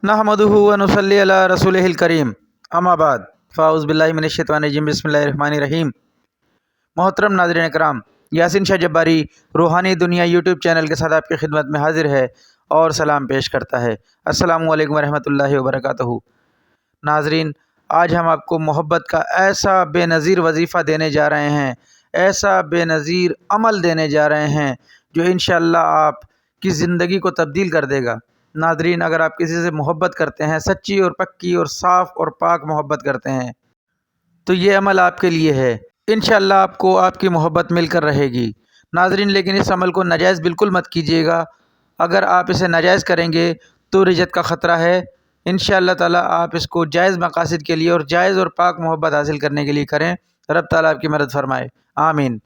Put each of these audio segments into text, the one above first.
नहमदुहु व नुसल्ली अला रसूलिहिल करीम, अम्मा बाद, फ़ाउज़ बिल्लाहि मिनश्शैतानिर्रजीम, बिस्मिल्लाहिर्रहमानिर्रहीम। मोहतरम नाज़रीन कराम, यासीन शाह जब्बारी रूहानी दुनिया यूट्यूब चैनल के साथ आपकी खिदमत में हाजिर है और सलाम पेश करता है। अस्सलामु अलैकुम रहमतुल्लाहि व बरकातहू। नाज़रीन, आज हम आपको मोहब्बत का ऐसा बेनज़ीर वजीफ़ा देने जा रहे हैं, ऐसा बेनज़ीर अमल देने जा रहे हैं जो इंशाअल्लाह आपकी ज़िंदगी को तब्दील कर देगा। नाज़रीन, अगर आप किसी से मोहब्बत करते हैं, सच्ची और पक्की और साफ़ और पाक मोहब्बत करते हैं, तो ये अमल आपके लिए है। इंशाअल्लाह आपको आपकी मोहब्बत मिलकर रहेगी। नाज़रीन, लेकिन इस अमल को नाजायज़ बिल्कुल मत कीजिएगा। अगर आप इसे नाजायज़ करेंगे तो रिजत का ख़तरा है। इंशाअल्लाह ताला आप इसको जायज़ मकासद के लिए और जायज़ और पाक मोहब्बत हासिल करने के लिए करें। रब ताला आपकी मदद फरमाए, आमीन।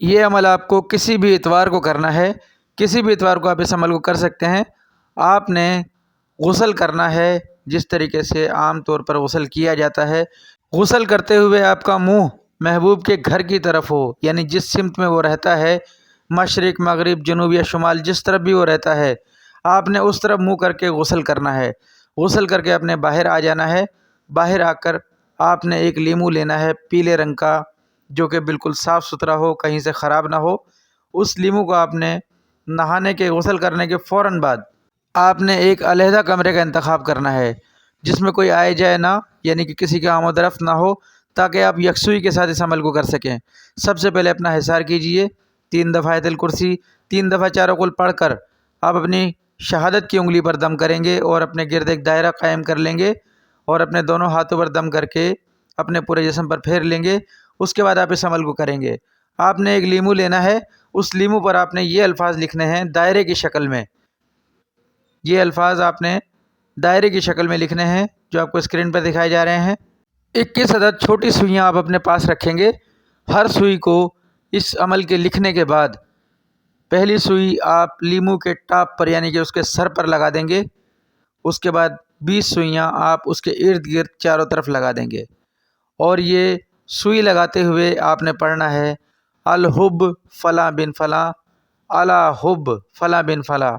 ये अमल आपको किसी भी इतवार को करना है, किसी भी इतवार को आप इस अमल को कर सकते हैं। आपने गुस्ल करना है जिस तरीके से आम तौर पर गुस्ल किया जाता है। गुस्ल करते हुए आपका मुंह महबूब के घर की तरफ हो, यानी जिस सिमत में वो रहता है, मशरिक़, मगरिब, जनूब या शुमाल, जिस तरफ भी वो रहता है, आपने उस तरफ मुंह करके गुस्ल करना है। गुस्ल करके आपने बाहर आ जाना है। बाहर आकर आपने एक लीमू लेना है पीले रंग का, जो कि बिल्कुल साफ़ सुथरा हो, कहीं से ख़राब ना हो। उस लीमू को आपने नहाने के, गुस्ल करने के फ़ौरन बाद आपने एक अलहदा कमरे का इंतखाब करना है जिसमें कोई आए जाए ना, यानी कि किसी की आमद-रफ़्त ना हो, ताकि आप यकसुई के साथ इस अमल को कर सकें। सबसे पहले अपना हिसार कीजिए, 3 दफ़ा आयतुल कुर्सी, 3 दफ़ा चारों कुल पढ़कर आप अपनी शहादत की उंगली पर दम करेंगे और अपने गिर्द एक दायरा कायम कर लेंगे और अपने दोनों हाथों पर दम करके अपने पूरे जिस्म पर फेर लेंगे। उसके बाद आप इस अमल को करेंगे। आपने एक लीमू लेना है, उस लीमू पर आपने ये अल्फाज लिखने हैं दायरे की शक्ल में। ये अल्फाज आपने दायरे की शक्ल में लिखने हैं जो आपको स्क्रीन पर दिखाए जा रहे हैं। 21 अदद छोटी सुइयाँ आप अपने पास रखेंगे। हर सुई को इस अमल के लिखने के बाद पहली सुई आप लीमू के टॉप पर, यानी कि उसके सर पर लगा देंगे। उसके बाद 20 सुइयाँ आप उसके इर्द गिर्द चारों तरफ लगा देंगे और ये सुई लगाते हुए आपने पढ़ना है अल हुब फ़ला बिन फ़ला, अला हुब फ़ला बिन फ़ला।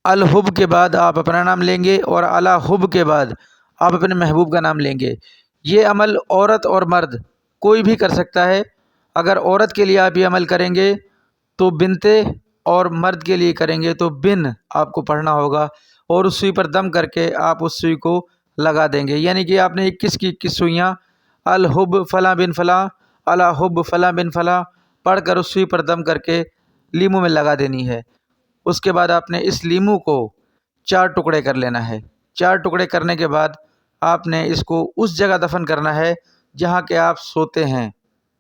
अल हुब के बाद आप अपना नाम लेंगे और अला हुब के बाद आप अपने महबूब का नाम लेंगे। ये अमल औरत और मर्द कोई भी कर सकता है। अगर औरत के लिए आप ये अमल करेंगे तो बिनते, और मर्द के लिए करेंगे तो बिन आपको पढ़ना होगा और उस सुई पर दम करके आप उस सुई को लगा देंगे। यानी कि आपने 21 की 21 सुइयाँ अल हुब फ़ला बिन फ़ला, अला हुब फ़ला बिन फ़ला पढ़ कर उस सुई पर दम करके लीमू में लगा देनी है। उसके बाद आपने इस लीमू को 4 टुकड़े कर लेना है। 4 टुकड़े करने के बाद आपने इसको उस जगह दफन करना है जहाँ के आप सोते हैं,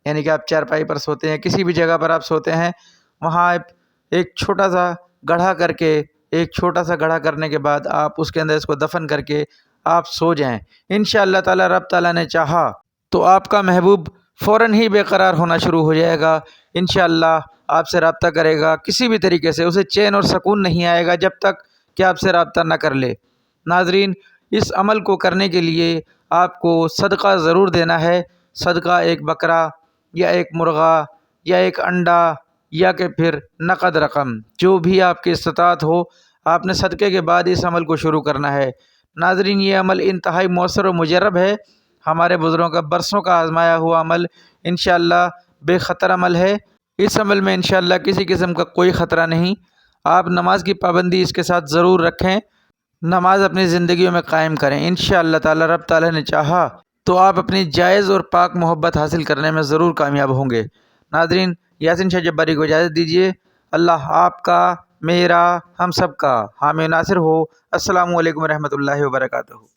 यानी कि आप चारपाई पर सोते हैं, किसी भी जगह पर आप सोते हैं, वहाँ एक छोटा सा गड्ढा करके, एक छोटा सा गड्ढा करने के बाद आप उसके अंदर इसको दफन करके आप सो जाएं। इंशाअल्लाह ताला रब ताला ने चाहा तो आपका महबूब फ़ौरन ही बेकरार होना शुरू हो जाएगा। इंशाअल्लाह आपसे रब्ता करेगा, किसी भी तरीके से उसे चैन और सुकून नहीं आएगा जब तक कि आपसे रब्ता न कर ले। नाज़रीन, इस अमल को करने के लिए आपको सदका ज़रूर देना है। सदका एक बकरा या एक मुर्गा या एक अंडा या कि फिर नकद रकम, जो भी आपकी इस्तात हो, आपने सदक़े के बाद इस अमल को शुरू करना है। नाज़रीन, ये अमल इंतहाई मौसर और मुजर्रब है। हमारे बुज़ुर्गों का बरसों का आज़माया हुआ अमल इंशाअल्लाह बेख़तर अमल है। इस अमल में इंशाअल्लाह किसी किस्म का कोई ख़तरा नहीं। आप नमाज की पाबंदी इसके साथ ज़रूर रखें, नमाज अपनी ज़िंदगियों में कायम करें। इंशाअल्लाह ताला रब ताला ने चाहा तो आप अपनी जायज़ और पाक मोहब्बत हासिल करने में ज़रूर कामयाब होंगे। नाज़रीन, यासीन शाह जब्बारी को इजाज़त दीजिए। अल्लाह आपका, मेरा, हम सब का हामी नासिर हो। अस्सलामु अलैकुम रहमतुल्लाहि व बरकातहू।